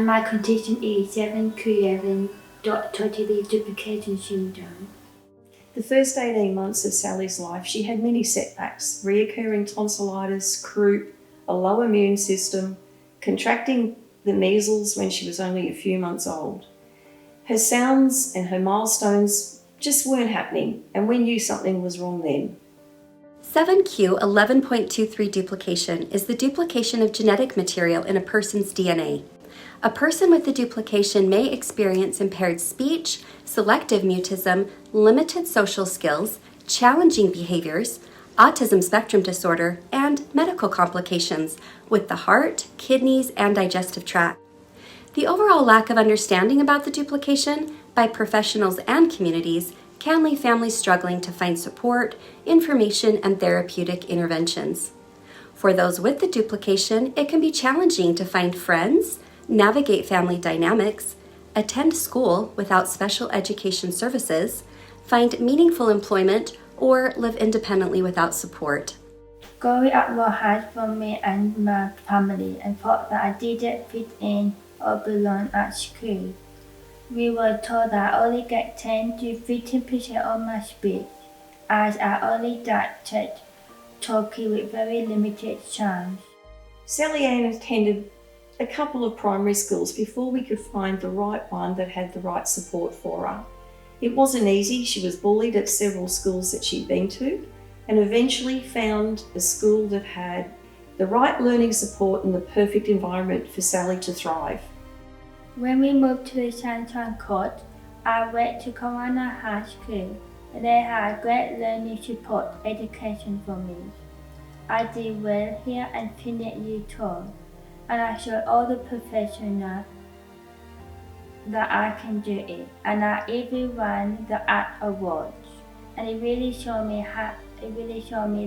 and my condition is 7q11.23 duplication syndrome. The first 18 months of Sally's life, she had many setbacks: reoccurring tonsillitis, croup, a low immune system, contracting the measles when she was only a few months old. Her sounds and her milestones just weren't happening, and we knew something was wrong then. 7q11.23 duplication is the duplication of genetic material in a person's DNA. A person with the duplication may experience impaired speech, selective mutism, limited social skills, challenging behaviors, autism spectrum disorder, and medical complications with the heart, kidneys, and digestive tract. The overall lack of understanding about the duplication by professionals and communities can leave families struggling to find support, information, and therapeutic interventions. For those with the duplication, it can be challenging to find friends, navigate family dynamics, attend school without special education services, find meaningful employment, or live independently without support. Growing up was hard for me and my family, and thought that I didn't fit in or belong at school. We were told that I only get 10 to 15% of my speech, as I only started talking with very limited chance. Sally Ann attended a couple of primary schools before we could find the right one that had the right support for her. It wasn't easy. She was bullied at several schools that she'd been to, and eventually found a school that had the right learning support and the perfect environment for Sally to thrive. When we moved to the Sunshine Coast, I went to Kawana High School. They had great learning support education for me. I did well here and finished year 12, and I showed all the professionals that I can do it, and I even won the art awards. And it really showed me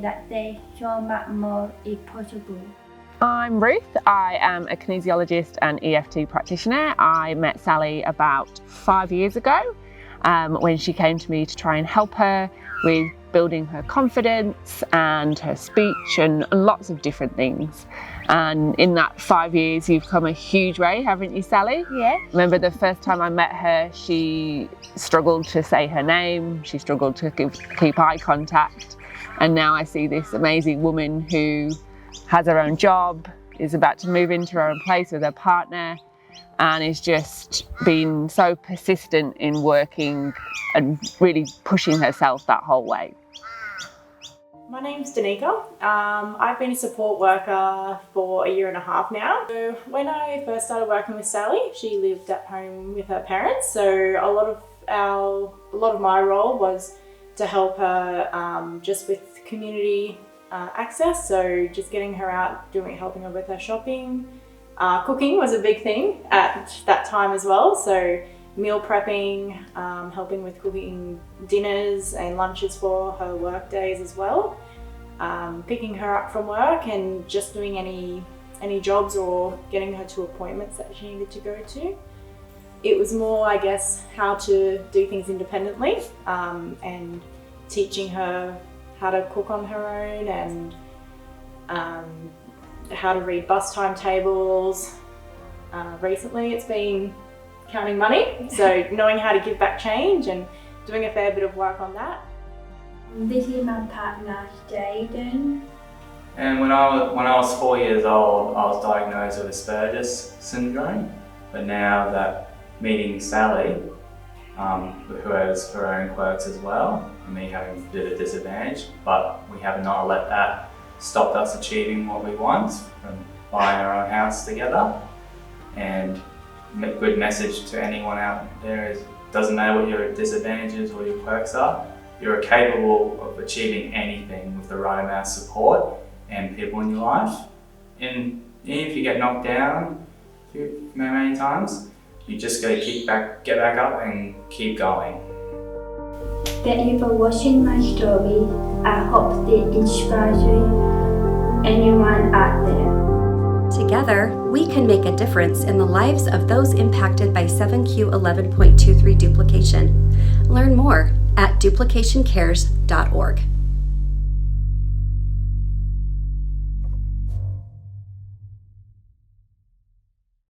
that there's so much more is possible. I'm Ruth. I am a kinesiologist and EFT practitioner. I met Sally about 5 years ago when she came to me to try and help her with building her confidence and her speech and lots of different things. And in that 5 years, you've come a huge way, haven't you, Sally? Yeah. Remember the first time I met her, she struggled to say her name, she struggled to keep eye contact. And now I see this amazing woman who has her own job, is about to move into her own place with her partner, and is just been so persistent in working and really pushing herself that whole way. My name's Danica. I've been a support worker for 1.5 years now. So when I first started working with Sally, she lived at home with her parents. So a lot of my role was to help her just with community access. So just getting her out, helping her with her shopping. Cooking was a big thing at that time as well. So meal prepping, helping with cooking dinners and lunches for her work days as well. Picking her up from work and just doing any jobs or getting her to appointments that she needed to go to. It was more, I guess, how to do things independently and teaching her how to cook on her own and how to read bus timetables. Recently it's been counting money, so knowing how to give back change and doing a fair bit of work on that. This is my partner, Jaden. And when I was 4 years old, I was diagnosed with Asperger's syndrome. But now that meeting Sally, who has her own quirks as well, and me having a bit of a disadvantage, but we have not let that stop us achieving what we want from buying our own house together. And a good message to anyone out there is, doesn't matter what your disadvantages or your quirks are, you're capable of achieving anything with the right amount of support and people in your life. And even if you get knocked down many times, you just got to get back up and keep going. Thank you for watching my story. I hope it inspires anyone out there. Together, we can make a difference in the lives of those impacted by 7q11.23 duplication. Learn more at duplicationcares.org.